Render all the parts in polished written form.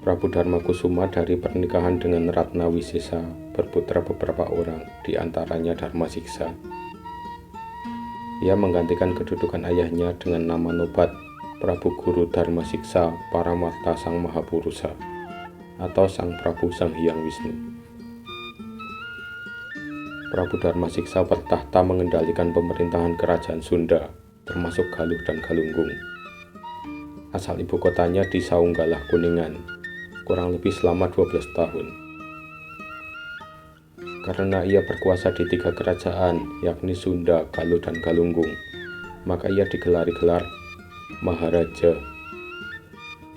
Prabu Darmakusuma dari pernikahan dengan Ratna Wisesa berputra beberapa orang, di antaranya Darmasiksa. Ia menggantikan kedudukan ayahnya dengan nama nobat Prabu Guru Darmasiksa Paramarta Sang Mahapurusa atau Sang Prabu Sang Hyang Wisnu. Prabu Darmasiksa bertahta mengendalikan pemerintahan kerajaan Sunda, termasuk Galuh dan Galunggung. Asal ibu kotanya di Saunggalah Kuningan, kurang lebih selama 12 tahun. Karena ia berkuasa di 3 kerajaan, yakni Sunda, Galuh, dan Galunggung, maka ia digelari gelar Maharaja.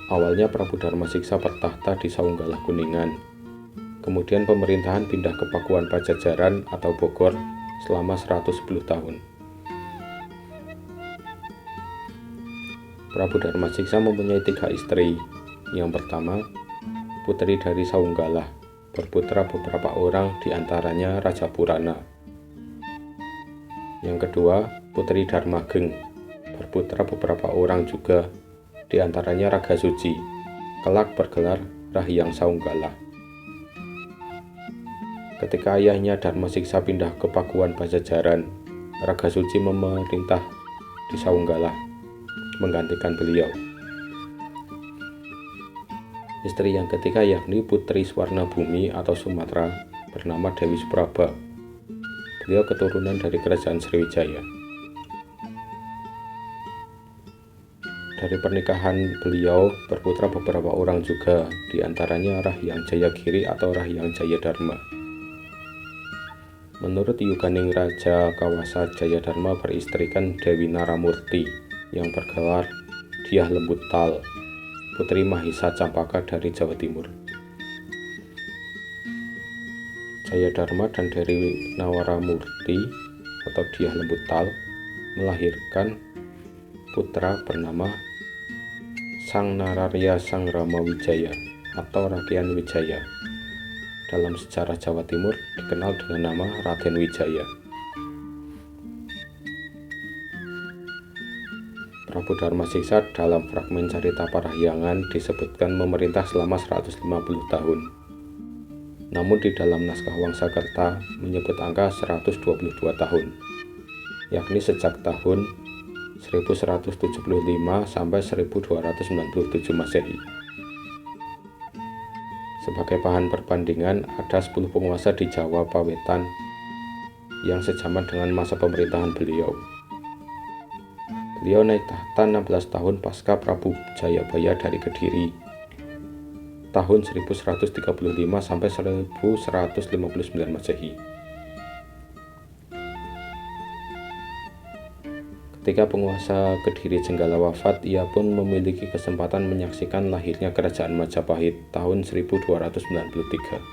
Awalnya Prabu Darmasiksa bertahta di Saunggalah Kuningan. Kemudian pemerintahan pindah ke Pakuan Pajajaran atau Bogor selama 110 tahun. Prabu Darmasiksa mempunyai 3 istri. Yang pertama, putri dari Saunggalah, berputra beberapa orang, diantaranya Raja Purana. Yang kedua, putri Darmageng, berputra beberapa orang juga, diantaranya Raga Suci, kelak bergelar Rahyang Saunggalah. Ketika ayahnya Darmasiksa pindah ke Pakuan Pajajaran, Raga Suci memerintah di Saunggalah, menggantikan beliau. Istri yang ketiga yakni Putri Swarna Bumi atau Sumatera, bernama Dewi Supraba. Beliau keturunan dari kerajaan Sriwijaya. Dari pernikahan beliau berputra beberapa orang juga, diantaranya Rahyang Jayagiri atau Rahyang Jayadharma. Menurut Yuganing Raja Kawasa, Jayadharma beristrikan Dewi Naramurti yang bergelar Dyah Lembut Tal, putri Mahisa Campaka dari Jawa Timur. Jayadharma dan Dewi Naramurti atau Dyah Lembut Tal melahirkan putra bernama Sang Nararya Sang Rama Wijaya atau Rakyat Wijaya. Dalam sejarah Jawa Timur dikenal dengan nama Raden Wijaya. Prabu Darmasiksa dalam fragmen Carita Parahyangan disebutkan memerintah selama 150 tahun. Namun di dalam naskah Wangsakerta menyebut angka 122 tahun, yakni sejak tahun 1175 sampai 1297 Masehi. Sebagai bahan perbandingan, ada 10 penguasa di Jawa Pawetan yang sejaman dengan masa pemerintahan beliau. Beliau naik tahta 16 tahun pasca Prabu Jayabaya dari Kediri, tahun 1135 sampai 1159 Masehi. Ketika penguasa Kediri Jenggala wafat, ia pun memiliki kesempatan menyaksikan lahirnya Kerajaan Majapahit tahun 1293.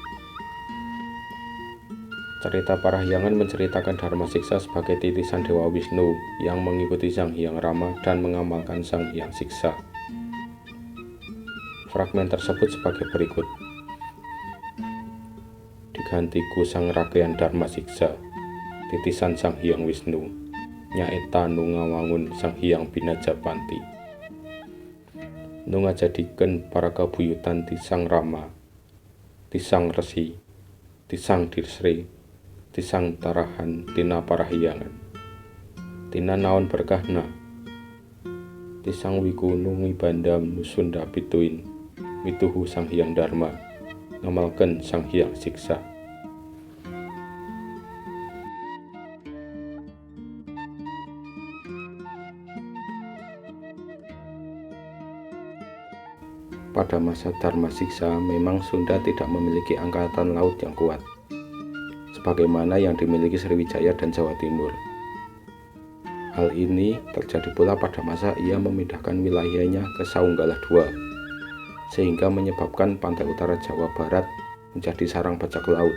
Carita Parahyangan menceritakan Darmasiksa sebagai titisan Dewa Wisnu yang mengikuti Sang Hyang Rama dan mengamalkan Sang Hyang Siksa. Fragmen tersebut sebagai berikut. Digantiku Sang Rakyan Darmasiksa, titisan Sang Hyang Wisnu, nyaeta nu ngawangun Sang Hyang Binajapanti. Nu ngajadikeun para kabuyutan ti Sang Rama, ti Sang Resi, ti Sang Dirsri, ti Sang Tarahan tina Parahyangan. Tina naon berkahna, ti Sang Wikunu ngibandam nu Sunda pituin, mituhu Sang Hyang Dharma, ngamalkeun Sang Hyang Siksa. Pada masa Darmasiksa, memang Sunda tidak memiliki angkatan laut yang kuat, sebagaimana yang dimiliki Sriwijaya dan Jawa Timur. Hal ini terjadi pula pada masa ia memindahkan wilayahnya ke Saunggalah II, sehingga menyebabkan pantai utara Jawa Barat menjadi sarang bajak laut,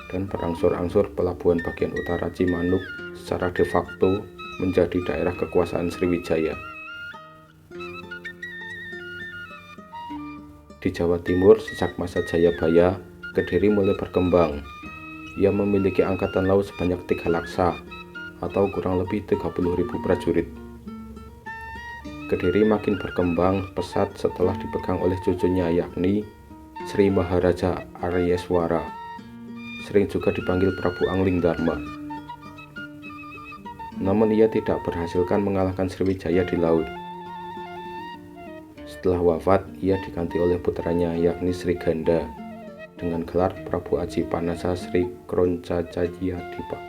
dan berangsur-angsur pelabuhan bagian utara Cimanuk secara de facto menjadi daerah kekuasaan Sriwijaya. Di Jawa Timur, sejak masa Jayabaya, Kediri mulai berkembang. Ia memiliki angkatan laut sebanyak 3 laksa atau kurang lebih 30.000 prajurit. Kediri makin berkembang pesat setelah dipegang oleh cucunya yakni Sri Maharaja Aryeswara, sering juga dipanggil Prabu Anglingdarma. Namun ia tidak berhasilkan mengalahkan Sriwijaya di laut. Setelah wafat, ia diganti oleh putranya yakni Sri Ganda dengan gelar Prabu Aji Panasa Sri Kroncacayadipa.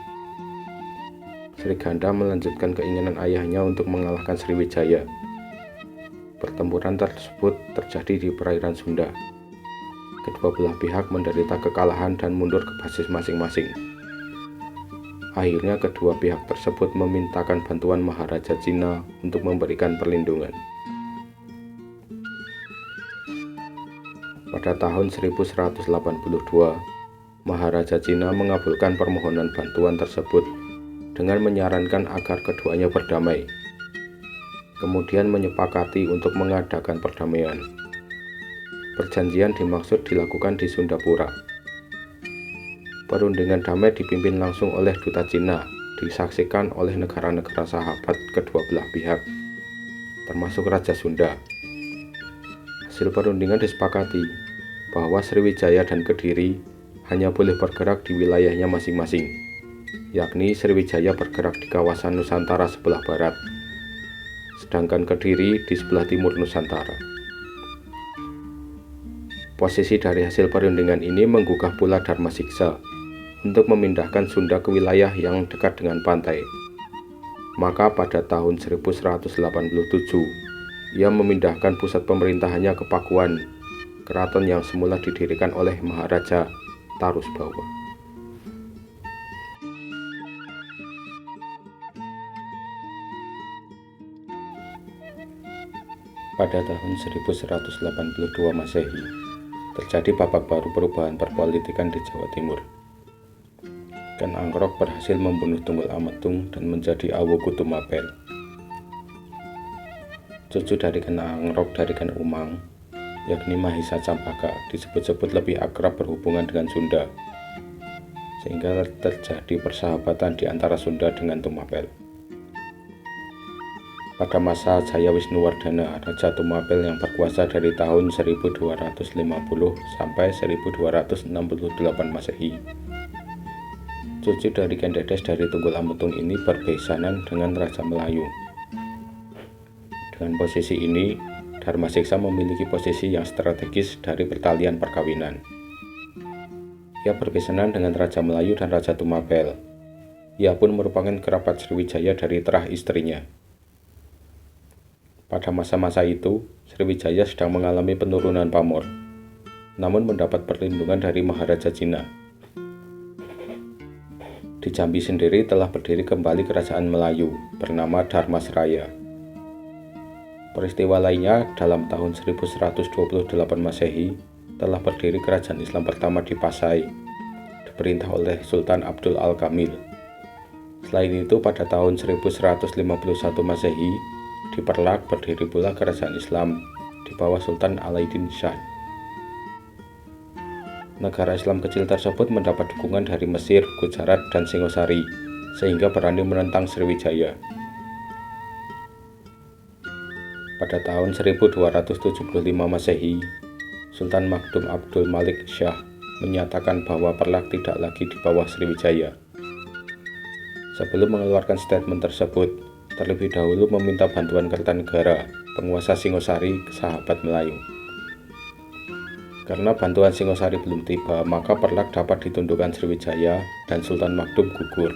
Sri Ganda melanjutkan keinginan ayahnya untuk mengalahkan Sriwijaya. Pertempuran tersebut terjadi di perairan Sunda. Kedua belah pihak menderita kekalahan dan mundur ke basis masing-masing. Akhirnya kedua pihak tersebut memintakan bantuan Maharaja Cina untuk memberikan perlindungan. Pada tahun 1182, Maharaja Cina mengabulkan permohonan bantuan tersebut dengan menyarankan agar keduanya berdamai. Kemudian menyepakati untuk mengadakan perdamaian. Perjanjian dimaksud dilakukan di Sundapura. Perundingan damai dipimpin langsung oleh duta Cina, disaksikan oleh negara-negara sahabat kedua belah pihak, termasuk Raja Sunda. Hasil perundingan disepakati bahwa Sriwijaya dan Kediri hanya boleh bergerak di wilayahnya masing-masing, yakni Sriwijaya bergerak di kawasan Nusantara sebelah barat, sedangkan Kediri di sebelah timur Nusantara. Posisi dari hasil perundingan ini menggugah pula Dharmasiksa untuk memindahkan Sunda ke wilayah yang dekat dengan pantai. Maka pada tahun 1187, ia memindahkan pusat pemerintahannya ke Pakuan, keraton yang semula didirikan oleh Maharaja Tarusbawa. Pada tahun 1182 Masehi, terjadi babak baru perubahan perpolitikan di Jawa Timur. Ken Angrok berhasil membunuh Tunggul Ametung dan menjadi Awu Kutumapel. Cucu dari Ken Angrok dari Ken Umang, yakni Mahisa Campaka, disebut-sebut lebih akrab berhubungan dengan Sunda, sehingga terjadi persahabatan di antara Sunda dengan Tumapel. Pada masa Jaya Wisnuwardana, Raja Tumapel yang berkuasa dari tahun 1250 sampai 1268 Masehi. Cucu dari Ken Dedes dari Tunggul Ametung ini berbesanan dengan Raja Melayu. Dengan posisi ini, Dharmasiksa memiliki posisi yang strategis dari pertalian perkawinan. Ia berbesanan dengan Raja Melayu dan Raja Tumapel. Ia pun merupakan kerabat Sriwijaya dari terah istrinya. Pada masa-masa itu, Sriwijaya sedang mengalami penurunan pamor, namun mendapat perlindungan dari Maharaja Cina. Di Jambi sendiri telah berdiri kembali kerajaan Melayu bernama Dharmasraya. Peristiwa lainnya, dalam tahun 1128 Masehi, telah berdiri kerajaan Islam pertama di Pasai, diperintah oleh Sultan Abdul Al-Kamil. Selain itu, pada tahun 1151 Masehi, di Perlak berdiri pula kerajaan Islam di bawah Sultan Alauddin Shah. Negara Islam kecil tersebut mendapat dukungan dari Mesir, Gujarat, dan Singosari, sehingga berani menentang Sriwijaya. Pada tahun 1275 Masehi, Sultan Maghdum Abdul Malik Shah menyatakan bahwa Perlak tidak lagi di bawah Sriwijaya. Sebelum mengeluarkan statement tersebut, terlebih dahulu meminta bantuan Kertanegara, penguasa Singosari, ke sahabat Melayu. Karena bantuan Singosari belum tiba, maka Perlak dapat ditundukkan Sriwijaya dan Sultan Maghdum gugur.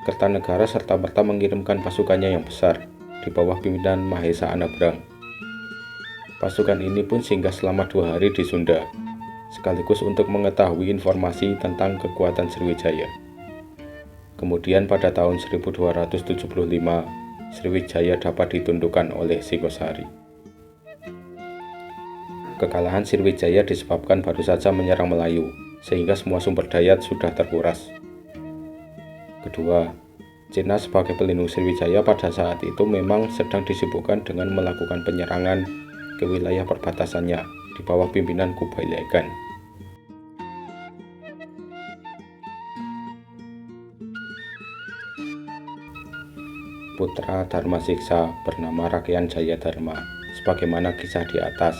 Kertanegara serta-merta mengirimkan pasukannya yang besar di bawah pimpinan Mahesa Anabrang. Pasukan ini pun singgah selama 2 hari di Sunda, sekaligus untuk mengetahui informasi tentang kekuatan Sriwijaya. Kemudian pada tahun 1275, Sriwijaya dapat ditundukkan oleh Singosari. Kekalahan Sriwijaya disebabkan baru saja menyerang Melayu, sehingga semua sumber daya sudah terkuras. Kedua, Cina sebagai pelindung Sriwijaya pada saat itu memang sedang disibukkan dengan melakukan penyerangan ke wilayah perbatasannya di bawah pimpinan Kublai Khan. putra Darmasiksa bernama Rakean Jayadharma, sebagaimana kisah di atas,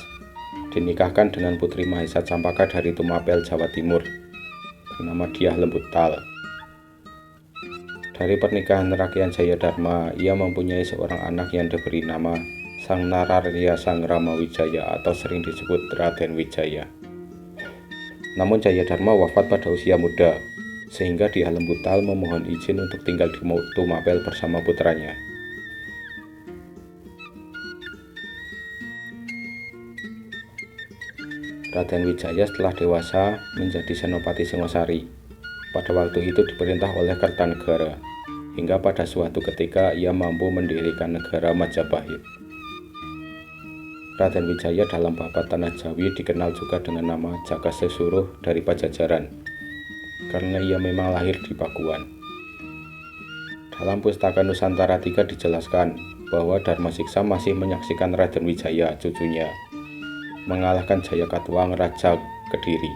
dinikahkan dengan Putri Mahesa Campaka dari Tumapel, Jawa Timur, bernama Diah Lembutal. Dari pernikahan Rakean Jayadharma, ia mempunyai seorang anak yang diberi nama Sang Nararya Sang Rama Wijaya atau sering disebut Raden Wijaya. Namun Jayadharma wafat pada usia muda, sehingga Diah Lembutal memohon izin untuk tinggal di Tumapel bersama putranya. Raden Wijaya setelah dewasa menjadi Senopati Singosari. Pada waktu itu diperintah oleh Kertanegara, hingga pada suatu ketika ia mampu mendirikan negara Majapahit. Raden Wijaya dalam babat Tanah Jawi dikenal juga dengan nama Jaka Sesuruh dari Pajajaran, karena ia memang lahir di Pakuan. Dalam Pustaka Nusantara III dijelaskan bahwa Darmasiksa masih menyaksikan Raden Wijaya, cucunya, mengalahkan Jayakatwang Raja Kediri.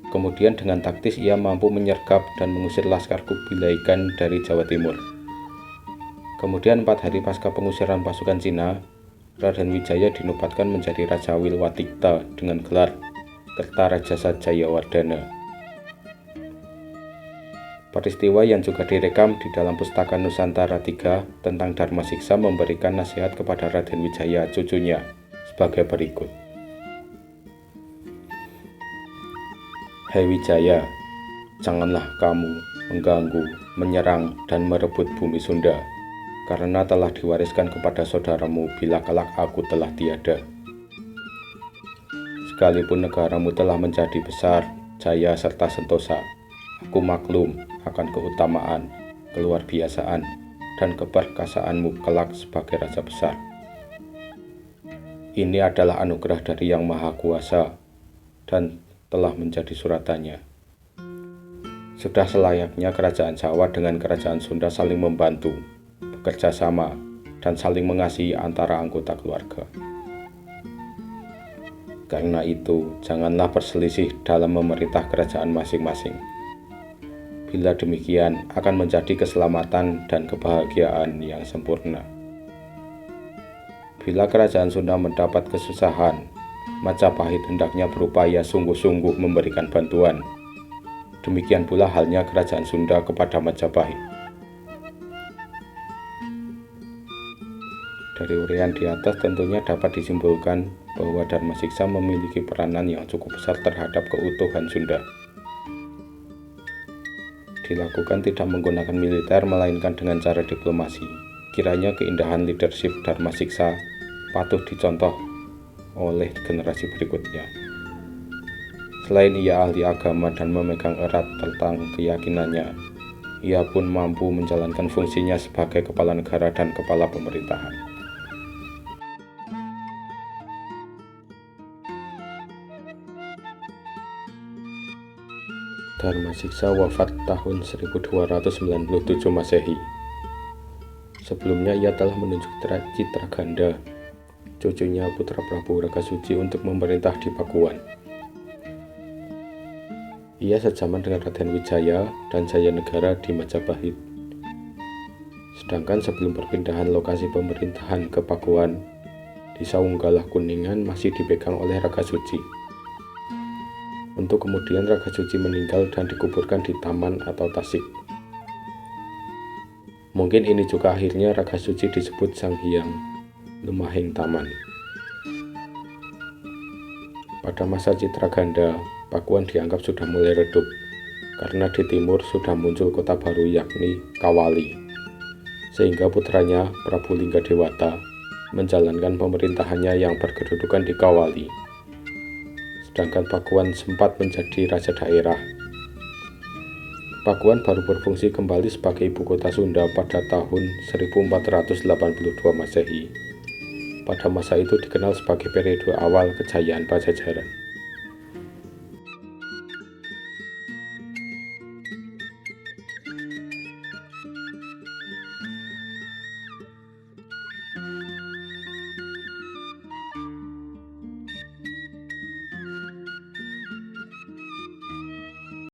Kemudian dengan taktis ia mampu menyergap dan mengusir laskar Kubilaikan dari Jawa Timur. Kemudian 4 hari pasca pengusiran pasukan Cina, Raden Wijaya dinobatkan menjadi Raja Wilwatikta dengan gelar Kertarajasa Jayawardhana. Peristiwa yang juga direkam di dalam Pustaka Nusantara III tentang Darmasiksa memberikan nasihat kepada Raden Wijaya, cucunya, sebagai berikut. Hai Wijaya, janganlah kamu mengganggu, menyerang, dan merebut bumi Sunda, karena telah diwariskan kepada saudaramu bila kelak aku telah tiada. Sekalipun negaramu telah menjadi besar, jaya, serta sentosa, aku maklum akan keutamaan, keluar biasaan, dan keperkasaanmu kelak sebagai raja besar. Ini adalah anugerah dari Yang Maha Kuasa dan telah menjadi suratannya. Sudah selayaknya kerajaan Jawa dengan kerajaan Sunda saling membantu, bekerja sama, dan saling mengasihi antara anggota keluarga. Karena itu, janganlah berselisih dalam memerintah kerajaan masing-masing. Bila demikian, akan menjadi keselamatan dan kebahagiaan yang sempurna. Bila kerajaan Sunda mendapat kesusahan, Majapahit hendaknya berupaya sungguh-sungguh memberikan bantuan. Demikian pula halnya kerajaan Sunda kepada Majapahit. Dari uraian di atas tentunya dapat disimpulkan bahwa Darmasiksa memiliki peranan yang cukup besar terhadap keutuhan Sunda. Dilakukan tidak menggunakan militer melainkan dengan cara diplomasi. Kiranya keindahan leadership Darmasiksa patut dicontoh oleh generasi berikutnya. Selain ia ahli agama dan memegang erat tentang keyakinannya, ia pun mampu menjalankan fungsinya sebagai kepala negara dan kepala pemerintahan. Darmasiksa wafat tahun 1297 Masehi. Sebelumnya ia telah menunjuk Citraganda, cucunya putra Prabu Rakasuci, untuk memerintah di Pakuan. Ia sejaman dengan Raden Wijaya dan Jayanegara di Majapahit. Sedangkan sebelum perpindahan lokasi pemerintahan ke Pakuan, di Saunggalah Kuningan masih dipegang oleh Rakasuci. Untuk kemudian Rakasuci meninggal dan dikuburkan di Taman atau Tasik. Mungkin ini juga akhirnya Rakasuci disebut Sang Hyang Lemahing Taman. Pada masa Citraganda, Pakuan dianggap sudah mulai redup, karena di timur sudah muncul kota baru yakni Kawali, sehingga putranya Prabu Linggadewata menjalankan pemerintahannya yang berkedudukan di Kawali. Sedangkan Pakuan sempat menjadi raja daerah. Pakuan baru berfungsi kembali sebagai ibu kota Sunda pada tahun 1482 Masehi. Pada masa itu dikenal sebagai periode awal kejayaan Pajajaran.